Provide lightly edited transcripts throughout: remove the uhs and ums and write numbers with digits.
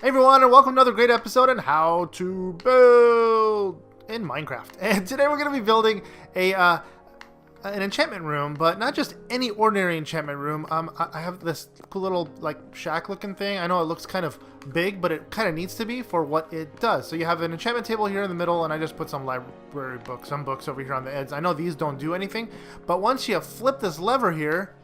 Hey everyone, and welcome to another great episode on how to build in Minecraft. And today we're going to be building an enchantment room, but not just any ordinary enchantment room. I have this cool little like shack looking thing. I know it looks kind of big, but it kind of needs to be for what it does. So you have an enchantment table here in the middle, and I just put some library books, some books over here on the edge. I know these don't do anything, but once you flip this lever here,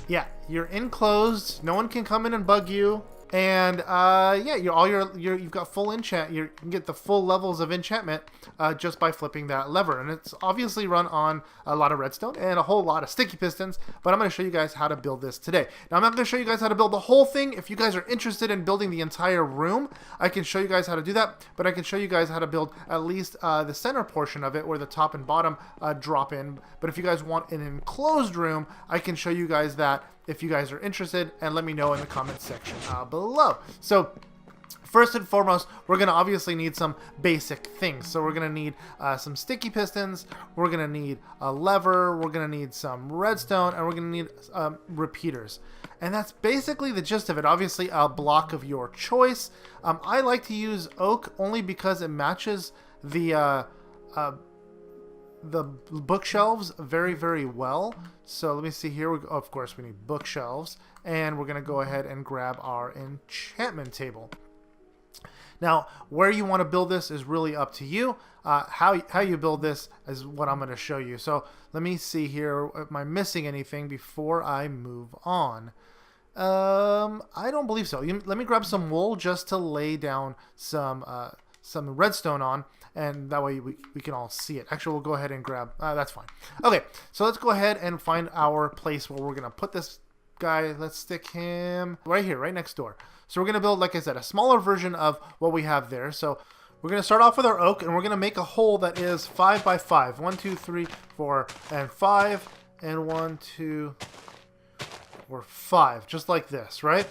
yeah, you're enclosed. No one can come in and bug you. And yeah, you've got full enchant. You can get the full levels of enchantment just by flipping that lever. And it's obviously run on a lot of redstone and a whole lot of sticky pistons. But I'm going to show you guys how to build this today. Now I'm not going to show you guys how to build the whole thing. If you guys are interested in building the entire room, I can show you guys how to do that. But I can show you guys how to build at least the center portion of it, where the top and bottom drop in. But if you guys want an enclosed room, I can show you guys that if you guys are interested, and let me know in the comments section below. So first and foremost, we're going to obviously need some basic things. So we're going to need some sticky pistons, we're going to need a lever, we're going to need some redstone, and we're going to need repeaters. And that's basically the gist of it. Obviously a block of your choice. I like to use oak only because it matches the bookshelves very well. So let me see here. Of course we need bookshelves, and we're gonna go ahead and grab our enchantment table. Now where you want to build this is really up to you. How you build this is what I'm going to show you. So let me see here, am I missing anything before I move on? I don't believe so. Let me grab some wool just to lay down some redstone on, and that way we can all see it. Actually, we'll go ahead and grab, that's fine. Okay, so let's go ahead and find our place where we're going to put this guy. Let's stick him right here, right next door. So we're going to build, like I said, a smaller version of what we have there. So we're going to start off with our oak, and we're going to make a hole that is 5 by 5. 1, 2, 3, 4, and 5, and 1, 2, 4, 5, just like this, right?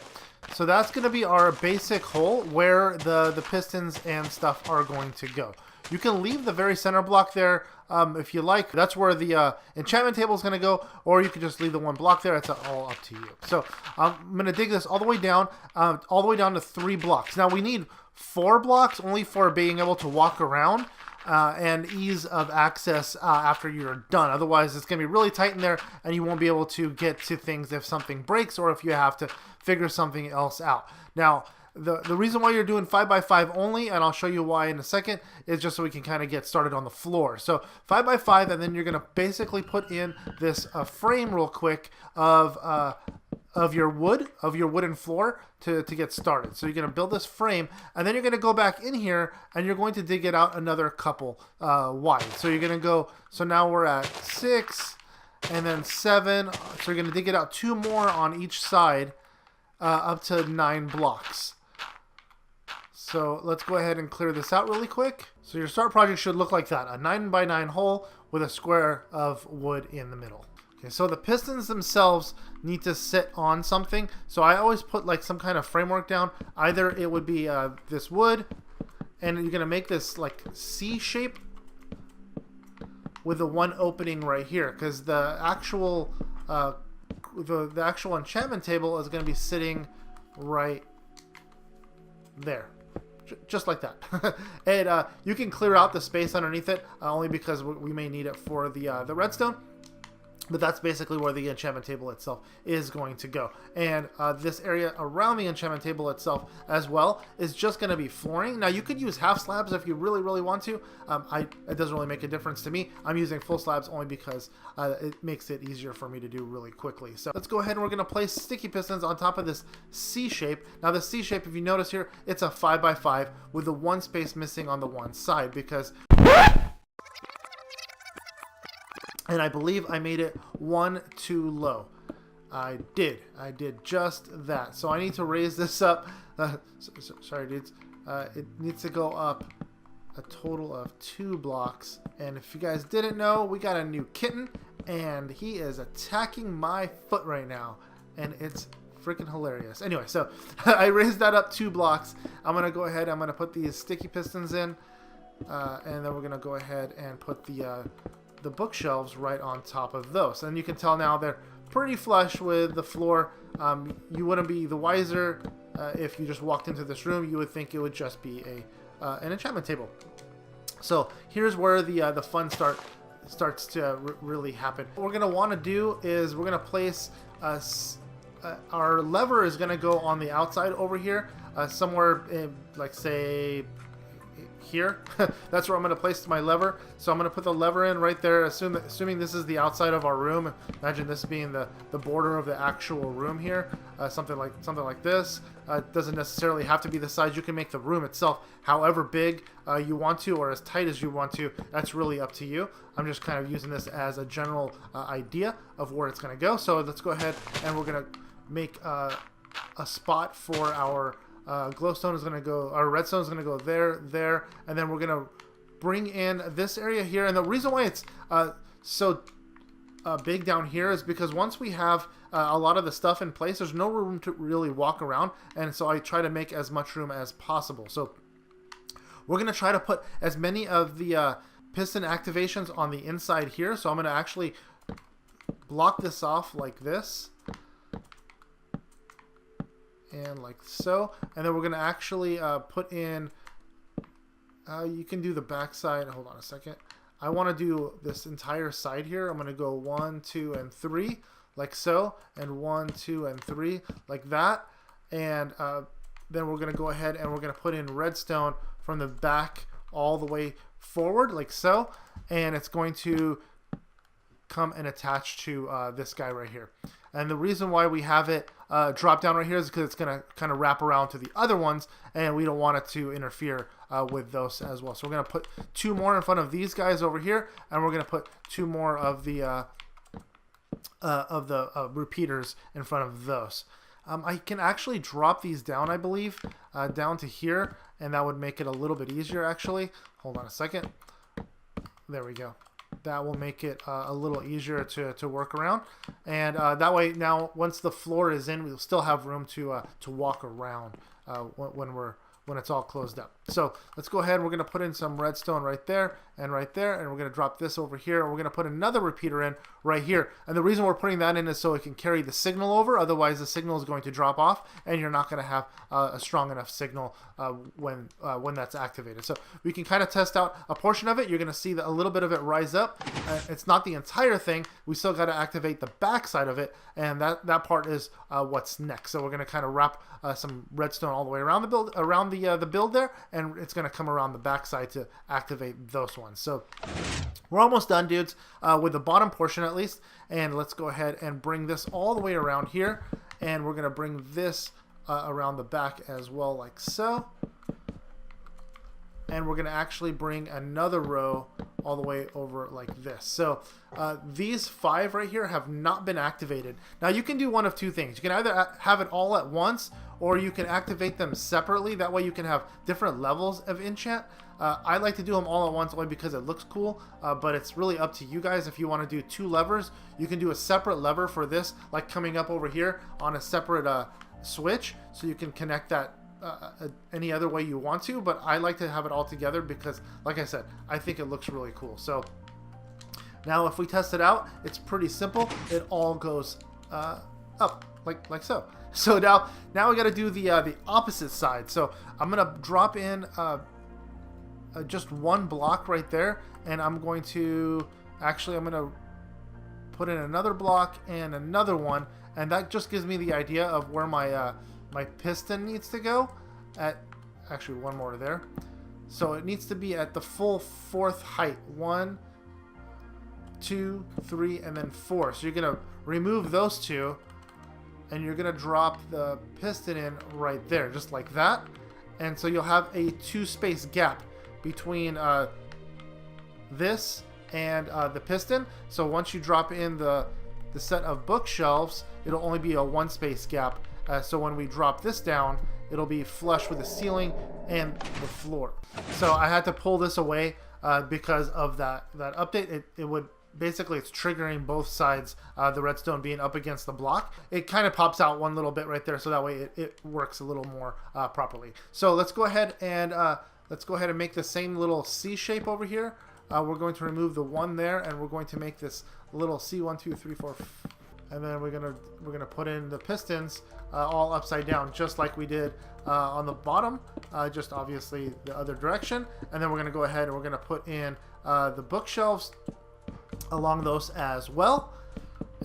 So that's going to be our basic hole where the pistons and stuff are going to go. You can leave the very center block there if you like. That's where the enchantment table is going to go, or you can just leave the one block there. It's all up to you. So I'm going to dig this all the way down to 3 blocks. Now we need 4 blocks only for being able to walk around and ease of access after you're done. Otherwise, it's going to be really tight in there, and you won't be able to get to things if something breaks or if you have to figure something else out. Now, the reason why you're doing 5 by 5 only, and I'll show you why in a second, is just so we can kind of get started on the floor. So 5 by 5, and then you're going to basically put in this frame real quick of your wooden floor to get started. So you're going to build this frame, and then you're going to go back in here, and you're going to dig it out another couple wide. So you're going to go, so now we're at 6 and then 7. So you're going to dig it out 2 more on each side up to 9 blocks. So let's go ahead and clear this out really quick. So your start project should look like that, a 9 by 9 hole with a square of wood in the middle. Okay, so the pistons themselves need to sit on something. So I always put like some kind of framework down. Either it would be this wood, and you're gonna make this like C shape with the one opening right here, because the actual the actual enchantment table is going to be sitting right there, just like that. And you can clear out the space underneath it only because we may need it for the redstone. But that's basically where the enchantment table itself is going to go. And this area around the enchantment table itself as well is just going to be flooring. Now you could use half slabs if you really want to. It doesn't really make a difference to me. I'm using full slabs only because it makes it easier for me to do really quickly. So let's go ahead and we're going to place sticky pistons on top of this C shape. Now the C shape, if you notice here, it's a 5 by 5 with the one space missing on the one side because... And I believe I made it 1 too low. I did just that. So I need to raise this up. Sorry, dudes. It needs to go up a total of 2 blocks. And if you guys didn't know, we got a new kitten, and he is attacking my foot right now, and it's freaking hilarious. Anyway, so I raised that up 2 blocks. I'm gonna go ahead. I'm gonna put these sticky pistons in, and then we're gonna go ahead and put the bookshelves right on top of those. And you can tell now they're pretty flush with the floor. You wouldn't be the wiser if you just walked into this room, you would think it would just be an enchantment table. So here's where the fun starts to really happen. What we're going to want to do is we're going to place our lever is going to go on the outside over here, somewhere in, like, say, here. That's where I'm going to place my lever. So I'm going to put the lever in right there, assuming this is the outside of our room. Imagine this being the border of the actual room here, something like this. It doesn't necessarily have to be the size. You can make the room itself however big you want to, or as tight as you want to. That's really up to you. I'm just kind of using this as a general idea of where it's going to go. So let's go ahead and we're going to make a spot for our glowstone is going to go, our redstone is going to go there, and then we're going to bring in this area here. And the reason why it's so big down here is because once we have a lot of the stuff in place, there's no room to really walk around, and so I try to make as much room as possible. So we're going to try to put as many of the piston activations on the inside here. So I'm going to actually block this off like this, and like so, and then we're going to actually put in, you can do the back side. Hold on a second. I want to do this entire side here. I'm going to go 1, 2, and 3 like so, and 1, 2, and 3 like that, and then we're going to go ahead and we're going to put in redstone from the back all the way forward like so, and it's going to come and attach to this guy right here. And the reason why we have it drop down right here is because it's going to kind of wrap around to the other ones, and we don't want it to interfere with those as well. So we're going to put 2 more in front of these guys over here, and we're going to put 2 more of the repeaters in front of those. I can actually drop these down, I believe, down to here, and that would make it a little bit easier actually. Hold on a second. There we go. That will make it a little easier to work around, and that way now once the floor is in, we'll still have room to walk around when it's all closed up. So let's go ahead. We're going to put in some redstone right there, and we're going to drop this over here, and we're going to put another repeater in right here. And the reason we're putting that in is so it can carry the signal over. Otherwise, the signal is going to drop off, and you're not going to have a strong enough signal when that's activated. So we can kind of test out a portion of it. You're going to see a little bit of it rise up. It's not the entire thing. We still got to activate the back side of it, and that part is what's next. So we're going to kind of wrap some redstone all the way around the build there, and it's going to come around the back side to activate those ones. So we're almost done, dudes, with the bottom portion at least. And let's go ahead and bring this all the way around here, and we're going to bring this around the back as well like so. And we're going to actually bring another row all the way over like this. So these 5 right here have not been activated. Now you can do one of 2 things. You can either have it all at once, or you can activate them separately. That way you can have different levels of enchant. I like to do them all at once only because it looks cool, but it's really up to you guys. If you want to do 2 levers, you can do a separate lever for this, like coming up over here on a separate switch, so you can connect that any other way you want to, but I like to have it all together because, like I said, I think it looks really cool. So now if we test it out, it's pretty simple. It all goes up like so. So now we got to do the opposite side. So I'm gonna drop in just 1 block right there, and I'm going to put in another block and another one, and that just gives me the idea of where my piston needs to go at. Actually, 1 more there. So it needs to be at the full 4th height. 1, 2, 3, and then 4. So you're gonna remove those 2, and you're gonna drop the piston in right there, just like that. And so you'll have a 2-space gap between this and the piston. So once you drop in the set of bookshelves, it'll only be a 1-space gap. So when we drop this down, it'll be flush with the ceiling and the floor. So I had to pull this away because of that update. It would basically, it's triggering both sides, the redstone being up against the block. It kind of pops out one little bit right there, so that way it works a little more properly. So let's go ahead and make the same little C shape over here. We're going to remove the 1 there, and we're going to make this little C, 1, 2, 3, 4, and then we're gonna put in the pistons all upside down, just like we did on the bottom, just obviously the other direction. And then we're gonna go ahead and we're gonna put in the bookshelves along those as well.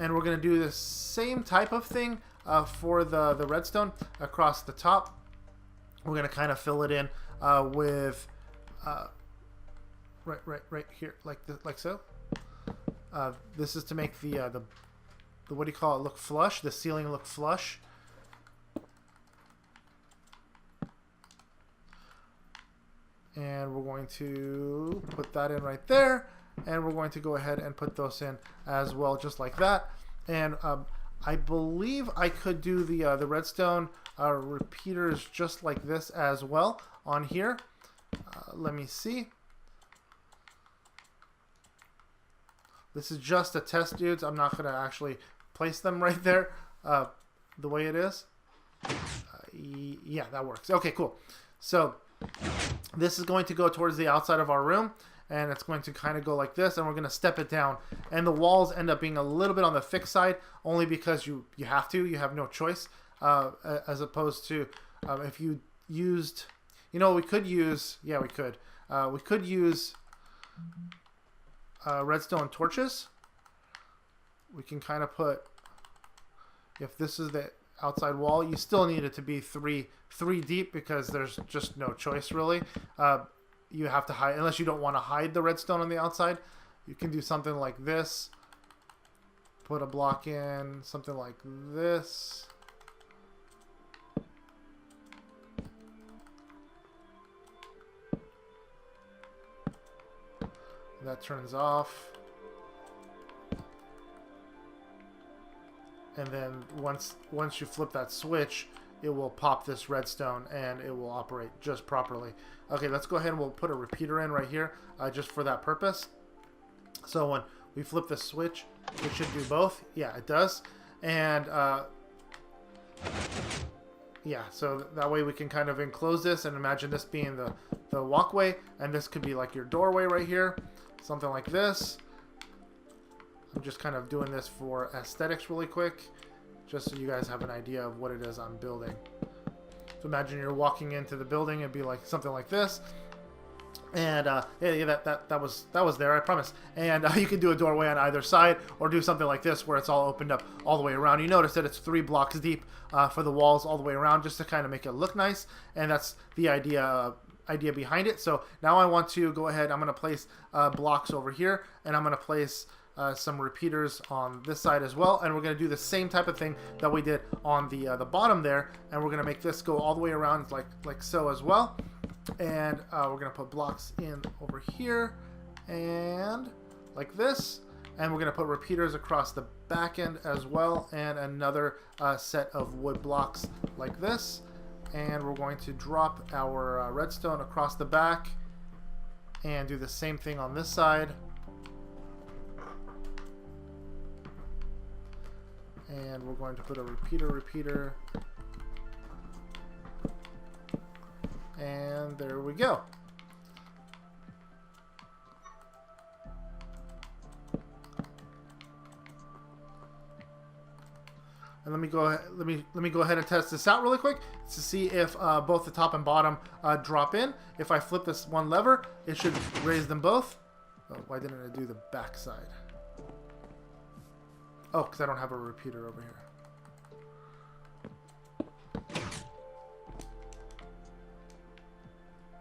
And we're gonna do the same type of thing for the redstone across the top. We're gonna kind of fill it in with right here, like so. This is to make the what do you call it, look flush, the ceiling look flush. And we're going to put that in right there, and we're going to go ahead and put those in as well, just like that. And I believe I could do the redstone repeaters just like this as well on here. Let me see. This is just a test, dudes. I'm not going to actually place them right there the way it is. Yeah, that works. Okay, cool. So this is going to go towards the outside of our room, and it's going to kind of go like this, and we're going to step it down. And the walls end up being a little bit on the thick side, only because you have to. You have no choice, as opposed to if you used, you know, we could use, yeah, we could use redstone torches. We can kind of put, if this is the outside wall, you still need it to be three deep, because there's just no choice really. You have to hide, unless you don't want to hide the redstone on the outside. You can do something like this, put a block in, something like this. That turns off. And then once you flip that switch, it will pop this redstone and it will operate just properly. Okay, let's go ahead and we'll put a repeater in right here just for that purpose. So when we flip the switch, it should do both. Yeah, it does. And yeah, so that way we can kind of enclose this, and imagine this being the walkway, and this could be like your doorway right here, something like this. I'm just kind of doing this for aesthetics really quick, just so you guys have an idea of what it is I'm building. So imagine you're walking into the building, it'd be like something like this. And yeah, that was there, I promise. And you can do a doorway on either side, or do something like this where it's all opened up all the way around. You notice that it's 3 blocks deep for the walls all the way around, just to kind of make it look nice. And that's the idea behind it. So now I want to go ahead, I'm going to place blocks over here, and I'm going to place some repeaters on this side as well, and we're going to do the same type of thing that we did on the bottom there, and we're going to make this go all the way around like so as well. And we're going to put blocks in over here and like this, and we're going to put repeaters across the back end as well, and another set of wood blocks like this. And we're going to drop our redstone across the back and do the same thing on this side. And we're going to put a repeater, and there we go. And let me go ahead and test this out really quick to see if both the top and bottom drop in. If I flip this one lever, it should raise them both. Oh, why didn't it do the back side? Oh, because I don't have a repeater over here.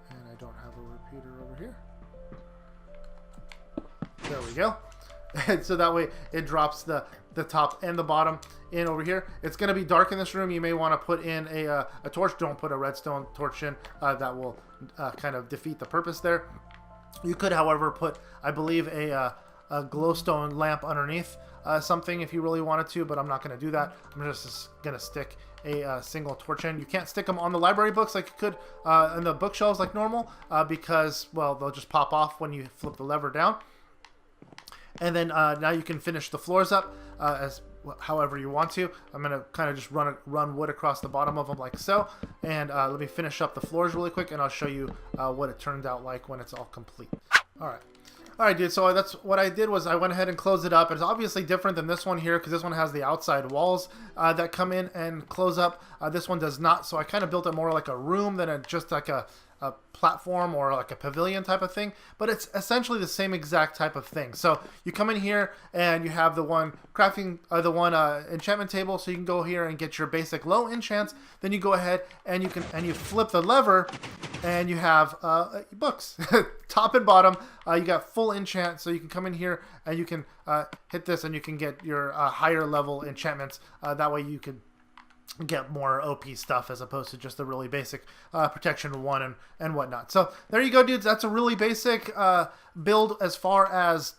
And I don't have a repeater over here. There we go. And so that way it drops the top and the bottom in over here. It's going to be dark in this room. You may want to put in a torch. Don't put a redstone torch in. That will kind of defeat the purpose there. You could, however, put, I believe, a glowstone lamp underneath something if you really wanted to, but I'm not going to do that. I'm just going to stick a single torch in. You can't stick them on the library books like you could in the bookshelves like normal, because, well, they'll just pop off when you flip the lever down. And then now you can finish the floors up as however you want to. I'm going to kind of just run wood across the bottom of them like so. And let me finish up the floors really quick, and I'll show you what it turned out like when it's all complete. All right. All right, dude, so that's what I did was I went ahead and closed it up. It's obviously different than this one here because this one has the outside walls that come in and close up. This one does not, so I kind of built it more like a room than just like a platform or like a pavilion type of thing, but it's essentially the same exact type of thing. So you come in here and you have the one crafting, enchantment table, so you can go here and get your basic low enchants. Then you go ahead and you flip the lever, and you have books, top and bottom. You got full enchant, so you can come in here and you can hit this, and you can get your higher level enchantments. That way you can get more OP stuff as opposed to just the really basic protection 1 and whatnot. So there you go, dudes. That's a really basic build as far as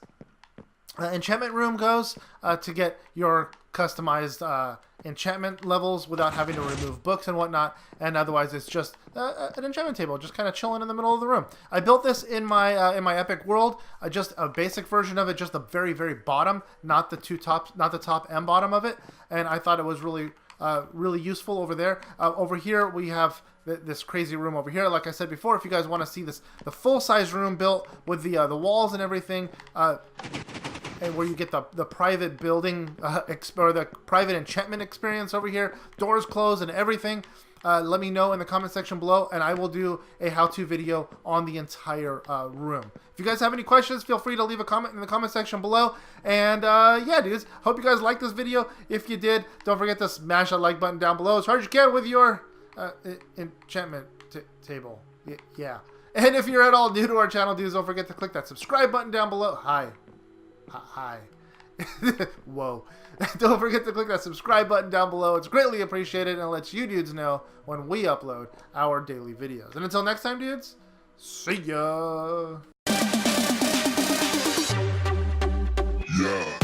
enchantment room goes to get your customized enchantment levels without having to remove books and whatnot. And otherwise, it's just an enchantment table, just kind of chilling in the middle of the room. I built this in my epic world, just a basic version of it, just the very bottom, not the top and bottom of it. And I thought it was really useful over there. Over here we have this crazy room over here. Like I said before, if you guys want to see this, the full-size room built with the walls and everything, and where you get the private building or the private enchantment experience over here, doors closed and everything. Let me know in the comment section below, and I will do a how-to video on the entire room. If you guys have any questions, feel free to leave a comment in the comment section below. And yeah, dudes, hope you guys liked this video. If you did, don't forget to smash that like button down below as hard as you can with your enchantment table. Yeah. And if you're at all new to our channel, dudes, don't forget to click that subscribe button down below. Hi. Whoa. Don't forget to click that subscribe button down below. It's greatly appreciated, and it lets you dudes know when we upload our daily videos. And until next time, dudes, see ya. Yeah.